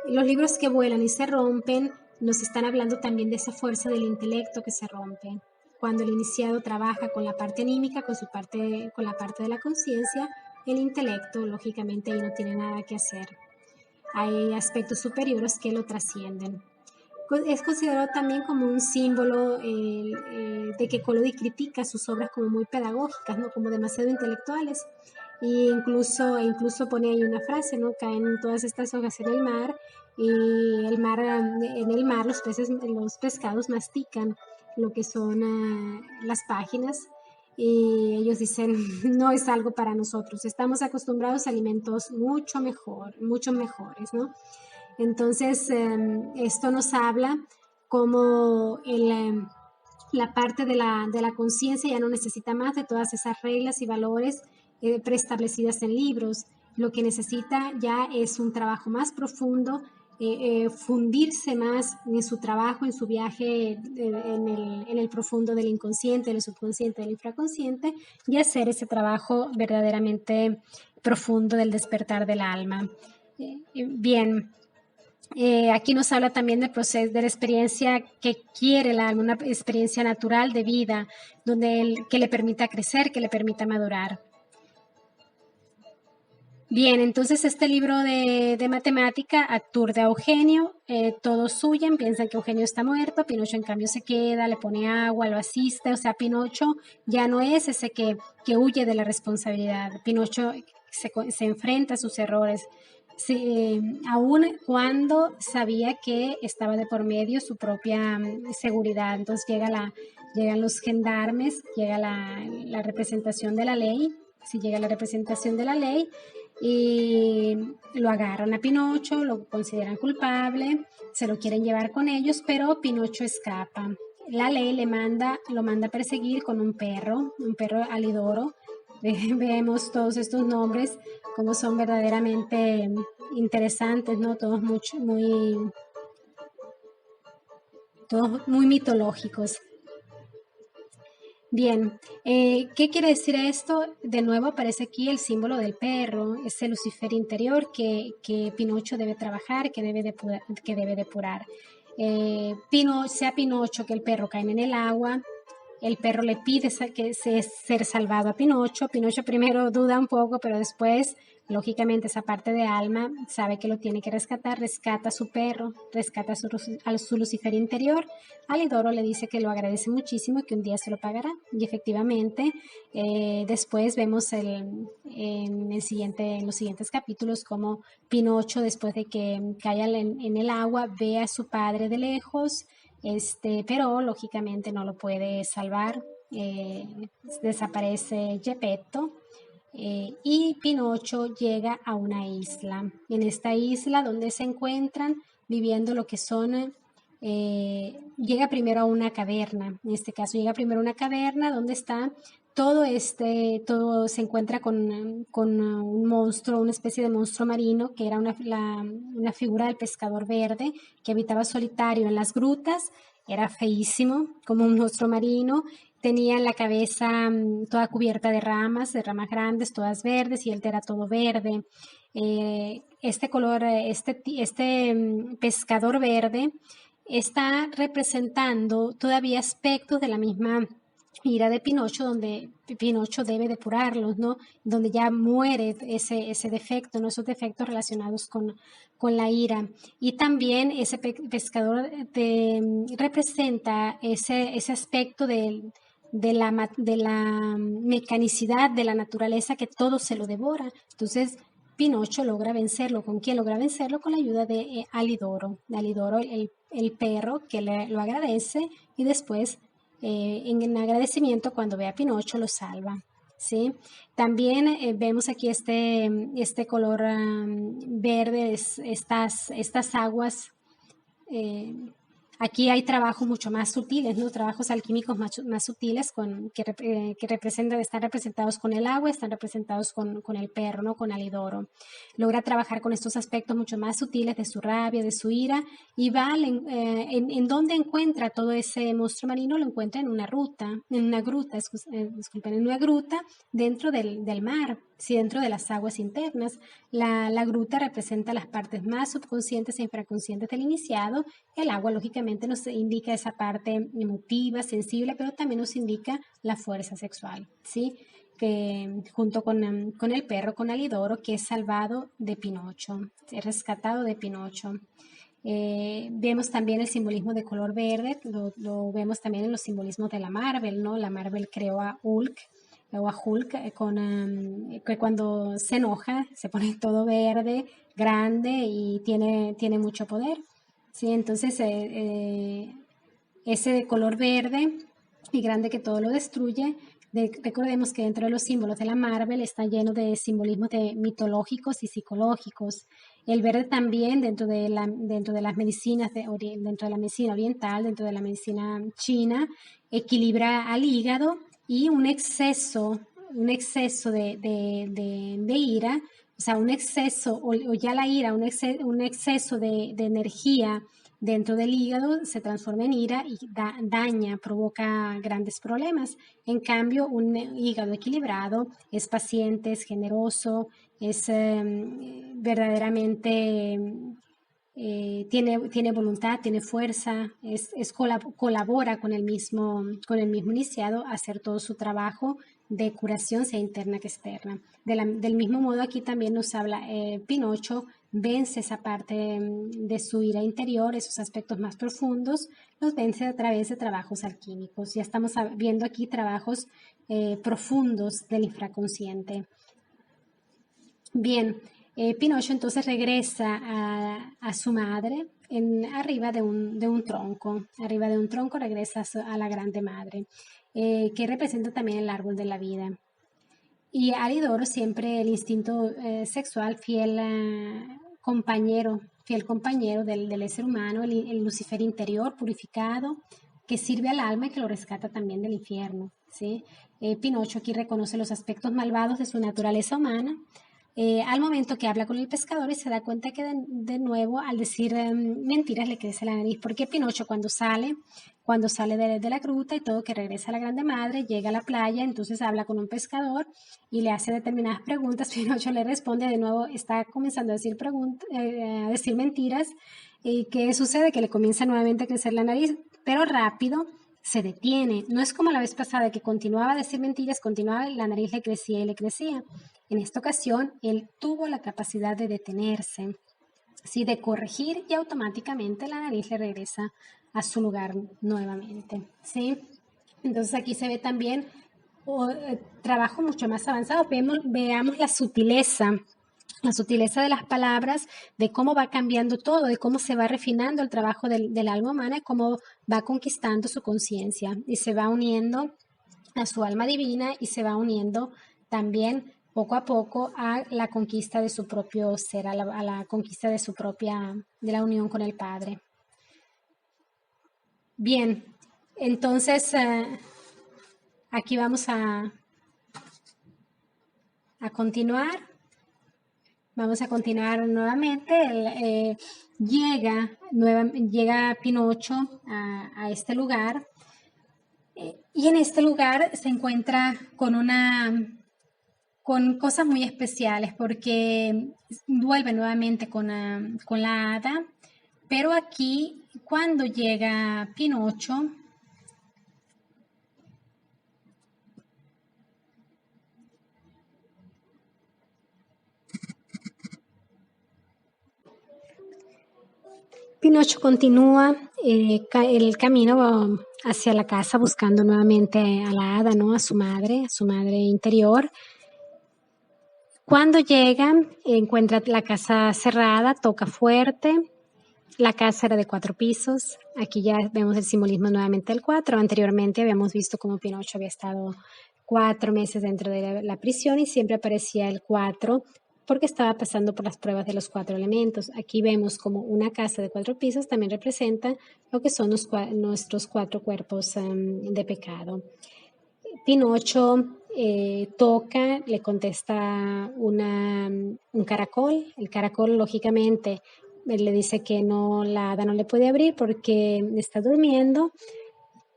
los libros que vuelan y se rompen nos están hablando también de esa fuerza del intelecto que se rompe. Cuando el iniciado trabaja con la parte anímica, con la parte de la conciencia, el intelecto lógicamente ahí no tiene nada que hacer. Hay aspectos superiores que lo trascienden. Es considerado también como un símbolo de que Collodi critica sus obras como muy pedagógicas, ¿no? Como demasiado intelectuales. Incluso pone ahí una frase, ¿no? Caen todas estas hojas en el mar y en el mar los pescados mastican lo que son las páginas y ellos dicen, no es algo para nosotros, estamos acostumbrados a alimentos mucho mejores, ¿no? Entonces, esto nos habla como la parte de la conciencia ya no necesita más de todas esas reglas y valores preestablecidas en libros. Lo que necesita ya es un trabajo más profundo fundirse más en su trabajo, en su viaje en el profundo del inconsciente, del subconsciente, del infraconsciente, y hacer ese trabajo verdaderamente profundo del despertar del alma. Bien. Aquí nos habla también del proceso, de la experiencia que quiere el alma, una experiencia natural de vida, que le permita crecer, que le permita madurar. Bien, entonces este libro de matemática aturde a Eugenio, todos huyen, piensan que Eugenio está muerto, Pinocho en cambio se queda, le pone agua, lo asiste, o sea, Pinocho ya no es ese que huye de la responsabilidad, Pinocho se enfrenta a sus errores, aún cuando sabía que estaba de por medio su propia seguridad, entonces llegan los gendarmes, llega la representación de la ley, si llega la representación de la ley, y lo agarran a Pinocho, lo consideran culpable, se lo quieren llevar con ellos, pero Pinocho escapa. La ley lo manda a perseguir con un perro Alidoro. Vemos todos estos nombres como son verdaderamente interesantes, ¿no? Todos muy mitológicos. Bien, ¿qué quiere decir esto? De nuevo aparece aquí el símbolo del perro, ese Lucifer interior que Pinocho debe trabajar, que debe depurar. Sea Pinocho que el perro caen en el agua, el perro le pide ser salvado a Pinocho. Pinocho primero duda un poco, pero después, lógicamente, esa parte de alma sabe que lo tiene que rescatar, rescata a su perro, rescata a su Lucifer interior. Alidoro le dice que lo agradece muchísimo y que un día se lo pagará. Y efectivamente, después vemos en los siguientes capítulos cómo Pinocho, después de que cae en el agua, ve a su padre de lejos, pero lógicamente no lo puede salvar. Desaparece Geppetto. Y Pinocho llega a una isla. En esta isla donde se encuentran viviendo lo que son, llega primero a una caverna, en este caso llega primero a una caverna donde está todo se encuentra con un monstruo, una especie de monstruo marino que era una figura del pescador verde que habitaba solitario en las grutas, era feísimo como un monstruo marino, tenía la cabeza toda cubierta de ramas grandes, todas verdes, y él era todo verde. Este color, pescador verde está representando todavía aspectos de la misma ira de Pinocho, donde Pinocho debe depurarlos, ¿no? Donde ya muere ese defecto, ¿no? Esos defectos relacionados con la ira. Y también ese pescador representa ese aspecto de la mecanicidad de la naturaleza, que todo se lo devora. Entonces, Pinocho logra vencerlo. ¿Con quién logra vencerlo? Con la ayuda de Alidoro. Alidoro, el perro, que lo agradece, y después, en agradecimiento, cuando ve a Pinocho, lo salva. ¿Sí? También vemos aquí este color verde, estas aguas. Aquí hay trabajos mucho más sutiles, ¿no? Trabajos alquímicos más sutiles están representados con el agua, están representados con el perro, ¿no? Con Alidoro. Logra trabajar con estos aspectos mucho más sutiles de su rabia, de su ira, y va en donde encuentra todo ese monstruo marino, lo encuentra en una gruta dentro del mar, sí, dentro de las aguas internas. La gruta representa las partes más subconscientes e infraconscientes del iniciado. El agua, lógicamente, nos indica esa parte emotiva, sensible, pero también nos indica la fuerza sexual, ¿sí? Que junto con el perro, con Alidoro, que es salvado de Pinocho, es rescatado de Pinocho. Vemos también el simbolismo de color verde, lo vemos también en los simbolismos de la Marvel, ¿no? La Marvel creó a Hulk, que cuando se enoja se pone todo verde, grande, y tiene mucho poder. ¿Sí? Entonces, ese color verde y grande que todo lo destruye. Recordemos que dentro de los símbolos de la Marvel está lleno de simbolismos mitológicos y psicológicos. El verde también dentro de las medicinas, dentro de la medicina oriental, dentro de la medicina china, equilibra al hígado, y un exceso de ira o sea, un exceso, o ya la ira, un exceso de energía dentro del hígado se transforma en ira y daña, provoca grandes problemas. En cambio, un hígado equilibrado es paciente, es generoso, es verdaderamente tiene voluntad, tiene fuerza, colabora con el mismo iniciado a hacer todo su trabajo de curación, sea interna que externa. Del mismo modo, aquí también nos habla Pinocho, vence esa parte de su ira interior, esos aspectos más profundos, los vence a través de trabajos alquímicos. Ya estamos viendo aquí trabajos profundos del infraconsciente. Bien, Pinocho entonces regresa a su madre arriba de un tronco. Arriba de un tronco regresa a la grande madre, que representa también el árbol de la vida. Y Aridoro siempre el instinto sexual, fiel compañero del ser humano, el Lucifer interior purificado, que sirve al alma y que lo rescata también del infierno. ¿Sí? Pinocho aquí reconoce los aspectos malvados de su naturaleza humana, al momento que habla con el pescador y se da cuenta que de nuevo al decir mentiras le crece la nariz, porque Pinocho cuando sale de la gruta y todo, que regresa a la grande madre, llega a la playa, entonces habla con un pescador y le hace determinadas preguntas, Pinocho le responde, de nuevo está comenzando a decir mentiras, y ¿qué sucede? Que le comienza nuevamente a crecer la nariz, pero rápido se detiene. No es como la vez pasada que continuaba a decir mentiras, continuaba y la nariz le crecía y le crecía. En esta ocasión, él tuvo la capacidad de detenerse, ¿sí? De corregir y automáticamente la nariz le regresa a su lugar nuevamente. ¿Sí? Entonces aquí se ve también trabajo mucho más avanzado. Veamos la sutileza de las palabras, de cómo va cambiando todo, de cómo se va refinando el trabajo del alma humana, cómo va conquistando su conciencia y se va uniendo a su alma divina y se va uniendo también poco a poco a la conquista de su propio ser, a la conquista de de la unión con el Padre. Bien, entonces aquí vamos a continuar. Vamos a continuar nuevamente. Llega Pinocho a este lugar y en este lugar se encuentra con cosas muy especiales porque vuelve nuevamente con la hada, pero aquí cuando llega Pinocho, Pinocho continúa el camino hacia la casa buscando nuevamente a la hada, ¿no? A su madre interior. Cuando llega, encuentra la casa cerrada, toca fuerte. La casa era de 4 pisos. Aquí ya vemos el simbolismo nuevamente del 4. Anteriormente habíamos visto cómo Pinocho había estado 4 meses dentro de la prisión y siempre aparecía el 4 porque estaba pasando por las pruebas de los 4 elementos. Aquí vemos como una casa de 4 pisos también representa lo que son nuestros 4 cuerpos de pecado. Pinocho toca, le contesta un caracol. El caracol, lógicamente, le dice que no, la hada no le puede abrir porque está durmiendo,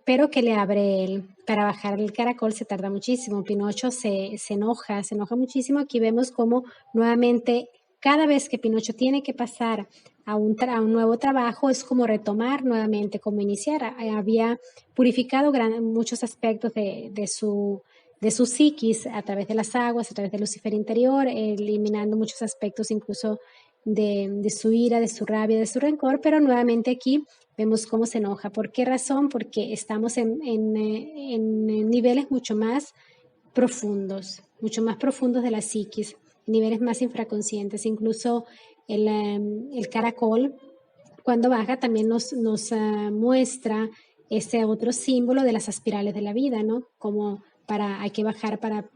pero que le abre él. Para bajar el caracol se tarda muchísimo. Pinocho se enoja muchísimo. Aquí vemos cómo nuevamente cada vez que Pinocho tiene que pasar a un nuevo trabajo es como retomar nuevamente, como iniciar. Había purificado muchos aspectos de su psiquis a través de las aguas, a través del Lucifer interior, eliminando muchos aspectos incluso de su ira, de su rabia, de su rencor, pero nuevamente aquí vemos cómo se enoja. ¿Por qué razón? Porque estamos en niveles mucho más profundos de la psiquis, niveles más infraconscientes. Incluso el caracol, cuando baja, también nos muestra ese otro símbolo de las espirales de la vida, ¿no? Como hay que bajar para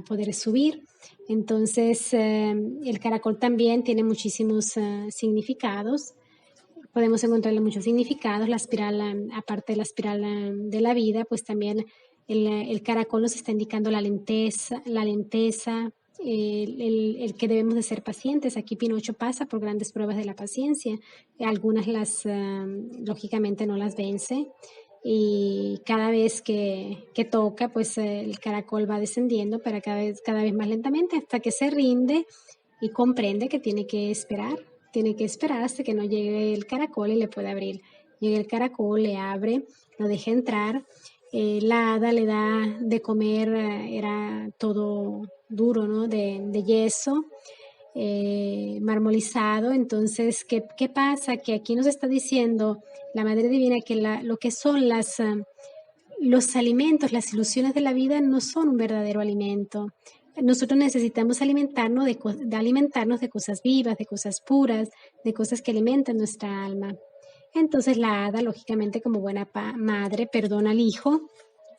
poder subir. Entonces, el caracol también tiene muchísimos significados. Podemos encontrarle muchos significados. La espiral, aparte de la espiral de la vida, pues también el caracol nos está indicando la lenteza, el que debemos de ser pacientes. Aquí Pinocho pasa por grandes pruebas de la paciencia. Algunas lógicamente no las vence. Y cada vez que toca, pues el caracol va descendiendo, pero cada vez más lentamente, hasta que se rinde y comprende que tiene que esperar. Tiene que esperar hasta que no llegue el caracol y le puede abrir. Llega el caracol, le abre, lo deja entrar. La hada le da de comer, era todo duro, ¿no? De yeso, marmolizado. Entonces, ¿qué pasa? Que aquí nos está diciendo la Madre Divina que lo que son los alimentos, las ilusiones de la vida no son un verdadero alimento. Nosotros necesitamos alimentarnos de cosas vivas, de cosas puras, de cosas que alimentan nuestra alma. Entonces la hada, lógicamente, como buena madre, perdona al hijo.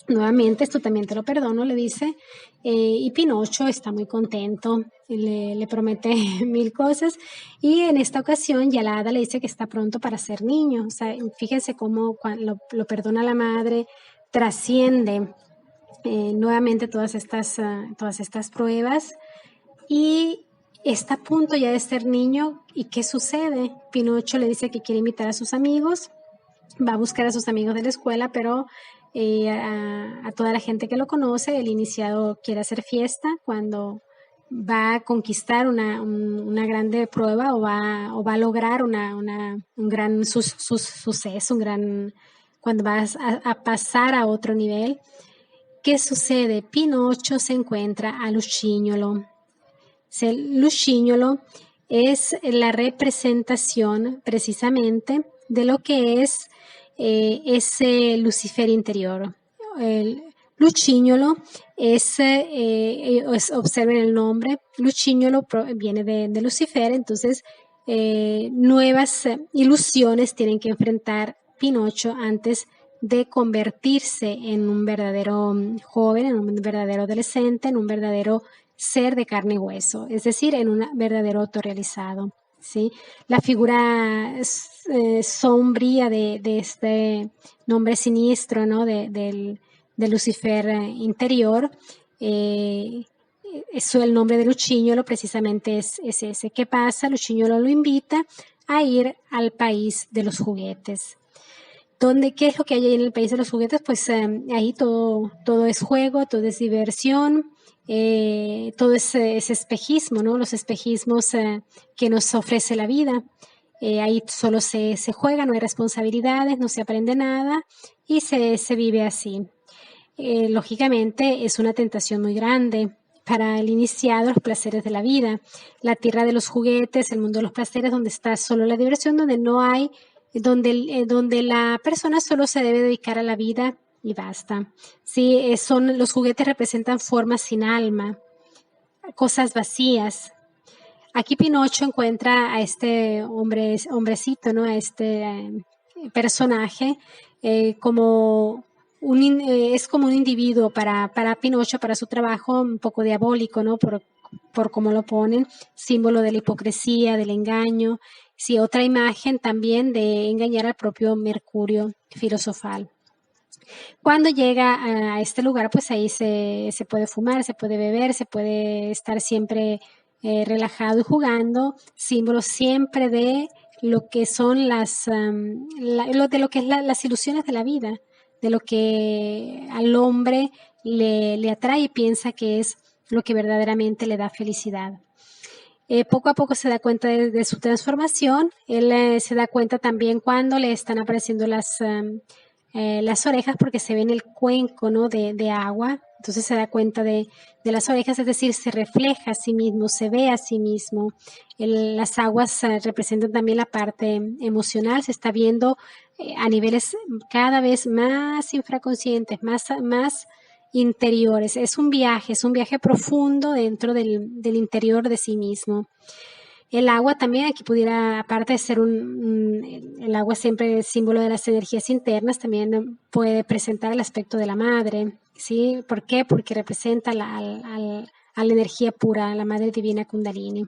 Nuevamente, esto también te lo perdono, le dice, y Pinocho está muy contento, le promete mil cosas, y en esta ocasión ya la hada le dice que está pronto para ser niño. O sea, fíjense cómo cuando lo perdona la madre, trasciende nuevamente todas estas pruebas, y está a punto ya de ser niño. ¿Y qué sucede? Pinocho le dice que quiere invitar a sus amigos, va a buscar a sus amigos de la escuela, pero a toda la gente que lo conoce. El iniciado quiere hacer fiesta cuando va a conquistar una grande prueba, o va a lograr un gran suceso, cuando vas a pasar a otro nivel. ¿Qué sucede? Pinocho se encuentra a Lucignolo. Lucignolo es la representación precisamente de lo que es ese Lucifer interior. El Lucignolo observen el nombre, Lucignolo viene de Lucifer. Entonces nuevas ilusiones tienen que enfrentar Pinocho antes de convertirse en un verdadero joven, en un verdadero adolescente, en un verdadero ser de carne y hueso, es decir, en un verdadero autorrealizado. ¿Sí? La figura sombría de este nombre siniestro, ¿no? de Lucifer interior, eso, el nombre de Lucignolo precisamente es ese. ¿Qué pasa? Lucignolo lo invita a ir al país de los juguetes. ¿Qué es lo que hay ahí en el país de los juguetes? Pues ahí todo es juego, todo es diversión, todo es espejismo, ¿no? Los espejismos que nos ofrece la vida. Ahí solo se juega, no hay responsabilidades, no se aprende nada y se vive así. Lógicamente es una tentación muy grande para el iniciado, los placeres de la vida. La tierra de los juguetes, el mundo de los placeres, donde está solo la diversión, donde no hay, donde la persona solo se debe dedicar a la vida y basta. Sí, los juguetes representan formas sin alma, cosas vacías. Aquí Pinocho encuentra a este hombrecito, ¿no? A este personaje como es como un individuo para Pinocho, para su trabajo, un poco diabólico, ¿no? Por cómo lo ponen, símbolo de la hipocresía, del engaño. Sí, otra imagen también de engañar al propio Mercurio filosofal. Cuando llega a este lugar, pues ahí se puede fumar, se puede beber, se puede estar siempre relajado y jugando, símbolo siempre de lo que son las ilusiones de la vida, de lo que al hombre le atrae y piensa que es lo que verdaderamente le da felicidad. Poco a poco se da cuenta de su transformación. Él se da cuenta también cuando le están apareciendo las orejas, porque se ve en el cuenco, ¿no? de agua. Entonces se da cuenta de las orejas, es decir, se refleja a sí mismo, se ve a sí mismo. Las aguas representan también la parte emocional, se está viendo a niveles cada vez más infraconscientes, más interiores. Es un viaje profundo dentro del interior de sí mismo. El agua también, aquí pudiera, aparte de ser el agua siempre es símbolo de las energías internas, también puede presentar el aspecto de la madre, ¿sí? ¿Por qué? Porque representa a la energía pura, a la madre divina Kundalini,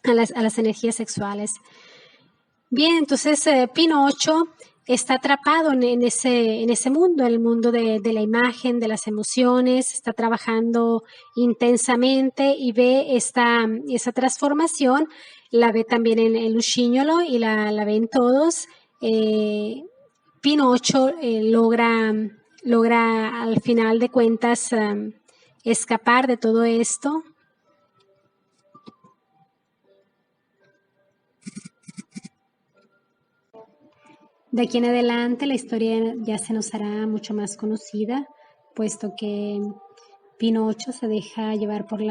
a las energías sexuales. Bien, entonces Pinocho está atrapado en ese mundo, el mundo de la imagen, de las emociones, está trabajando intensamente y ve esa transformación, la ve también en Lucignolo y la ve en todos. Pinocho logra al final de cuentas escapar de todo esto. De aquí en adelante la historia ya se nos hará mucho más conocida, puesto que Pinocho se deja llevar por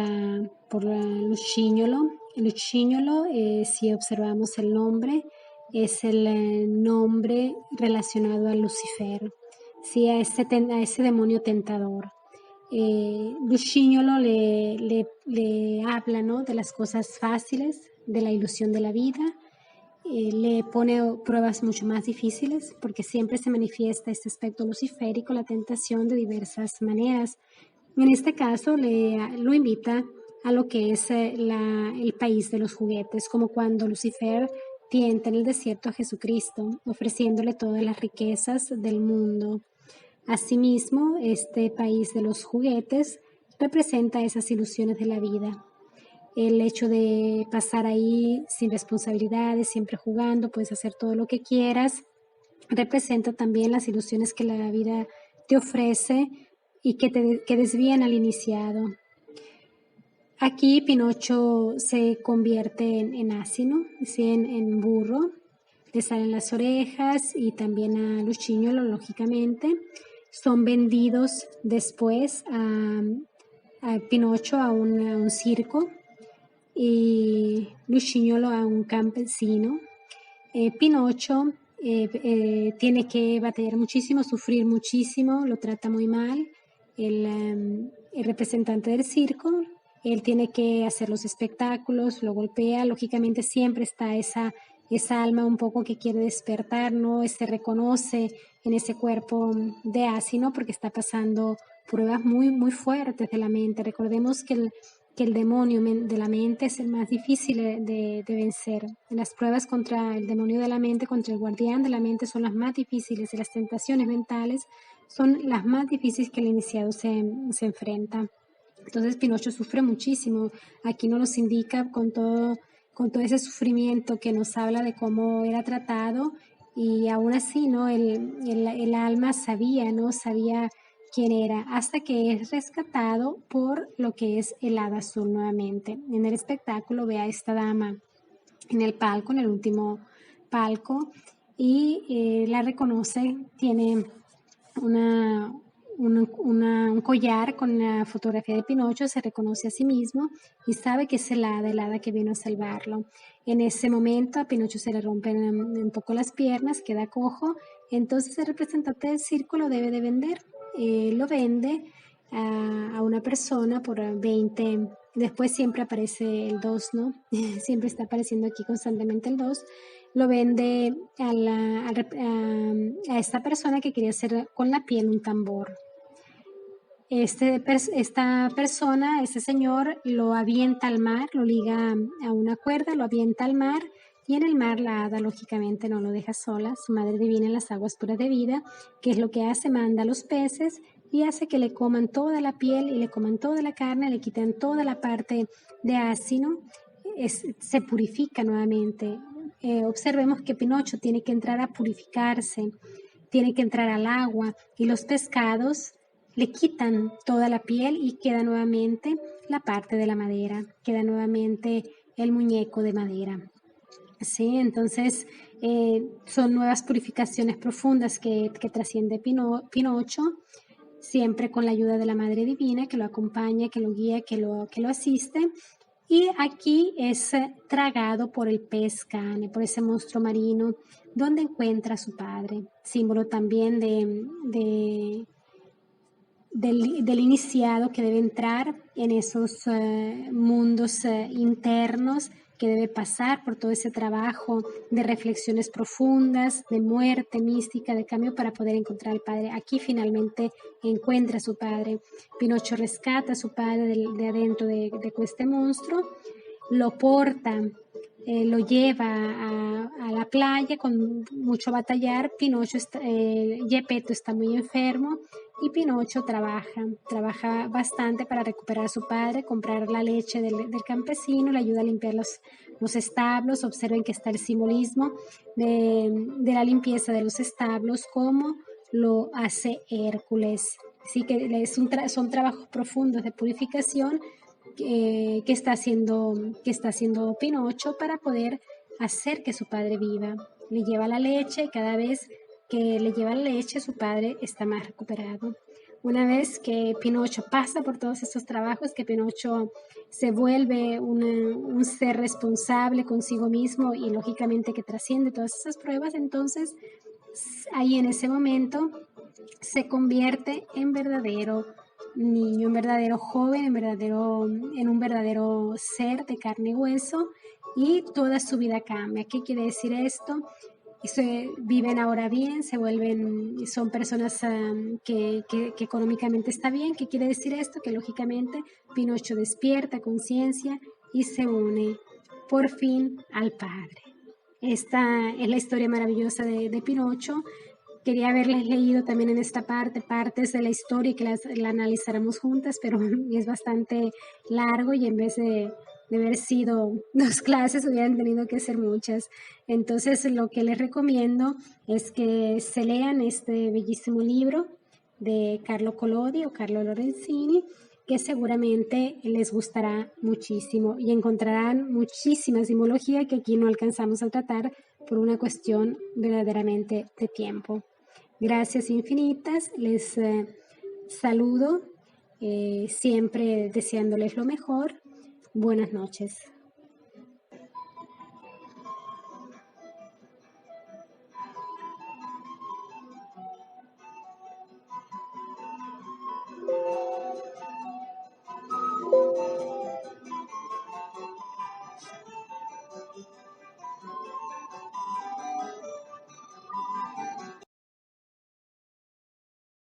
Lucignolo. Lucignolo, si observamos el nombre, es el nombre relacionado a Lucifer, sí, a ese demonio tentador. Lucignolo le habla, ¿no?, de las cosas fáciles, de la ilusión de la vida. Le pone pruebas mucho más difíciles porque siempre se manifiesta este aspecto luciférico, la tentación, de diversas maneras. En este caso lo invita a lo que es el país de los juguetes, como cuando Lucifer tienta en el desierto a Jesucristo, ofreciéndole todas las riquezas del mundo. Asimismo, este país de los juguetes representa esas ilusiones de la vida. El hecho de pasar ahí sin responsabilidades, siempre jugando, puedes hacer todo lo que quieras, representa también las ilusiones que la vida te ofrece y que desvían al iniciado. Aquí Pinocho se convierte en asino, ¿sí?, en burro, le salen las orejas y también a Lucignolo, lógicamente. Son vendidos después a Pinocho a un circo y Lucignolo a un campesino. Pinocho tiene que batallar muchísimo, sufrir muchísimo, lo trata muy mal el representante del circo. Él tiene que hacer los espectáculos, lo golpea, lógicamente siempre está esa alma un poco que quiere despertar, ¿no? Se reconoce en ese cuerpo de asino porque está pasando pruebas muy, muy fuertes de la mente. Recordemos que el demonio de la mente es el más difícil de vencer. Las pruebas contra el demonio de la mente, contra el guardián de la mente, son las más difíciles, y las tentaciones mentales son las más difíciles que el iniciado se enfrenta. Entonces Pinocho sufre muchísimo. Aquí nos indica con todo ese sufrimiento que nos habla de cómo era tratado, y aún así, ¿no?, el alma sabía, ¿no?, sabía quién era, hasta que es rescatado por lo que es el hada azul nuevamente. En el espectáculo ve a esta dama en el palco, en el último palco, y la reconoce, tiene un collar con la fotografía de Pinocho, se reconoce a sí mismo y sabe que es el hada que vino a salvarlo. En ese momento a Pinocho se le rompen un poco las piernas, queda cojo, entonces el representante del circo lo debe de vender. Lo vende a una persona por 20. Después siempre aparece el 2, ¿no? Siempre está apareciendo aquí constantemente el 2. Lo vende a esta persona que quería hacer con la piel un tambor. Esta persona, este señor, lo avienta al mar, lo liga a una cuerda, lo avienta al mar, y en el mar la hada lógicamente no lo deja sola. Su madre divina en las aguas puras de vida, ¿qué es lo que hace? Manda a los peces y hace que le coman toda la piel y le coman toda la carne, le quitan toda la parte de ácido, se purifica nuevamente. Observemos que Pinocho tiene que entrar a purificarse, tiene que entrar al agua, y los pescados le quitan toda la piel y queda nuevamente la parte de la madera, queda nuevamente el muñeco de madera. Sí, entonces son nuevas purificaciones profundas que trasciende Pinocho, siempre con la ayuda de la Madre Divina que lo acompaña, que lo guía, que lo asiste. Y aquí es tragado por el pez cane, por ese monstruo marino, donde encuentra a su padre, símbolo también del iniciado que debe entrar en esos mundos internos, que debe pasar por todo ese trabajo de reflexiones profundas, de muerte mística, de cambio, para poder encontrar al padre. Aquí finalmente encuentra a su padre. Pinocho rescata a su padre de adentro de este monstruo, lo porta lo lleva a la playa con mucho batallar. Gepetto está muy enfermo y Pinocho trabaja bastante para recuperar a su padre, comprar la leche del campesino, le ayuda a limpiar los establos. Observen que está el simbolismo de la limpieza de los establos, como lo hace Hércules. Sí, que son trabajos profundos de purificación que está haciendo Pinocho para poder hacer que su padre viva. Le lleva la leche y cada vez que le lleva la leche su padre está más recuperado. Una vez que Pinocho pasa por todos estos trabajos, que Pinocho se vuelve un ser responsable consigo mismo y lógicamente que trasciende todas esas pruebas, entonces ahí en ese momento se convierte en verdadero niño, en verdadero joven, en un verdadero ser de carne y hueso, y toda su vida cambia. ¿Qué quiere decir esto? Viven ahora bien, son personas que económicamente está bien. ¿Qué quiere decir esto? Que lógicamente Pinocho despierta conciencia y se une por fin al padre. Esta es la historia maravillosa de Pinocho. Quería haberles leído también en esta partes de la historia y que la analizáramos juntas, pero es bastante largo y en vez de haber sido 2 clases hubieran tenido que ser muchas. Entonces lo que les recomiendo es que se lean este bellísimo libro de Carlo Collodi o Carlo Lorenzini, que seguramente les gustará muchísimo y encontrarán muchísima simbología que aquí no alcanzamos a tratar por una cuestión verdaderamente de tiempo. Gracias infinitas, les saludo, siempre deseándoles lo mejor. Buenas noches.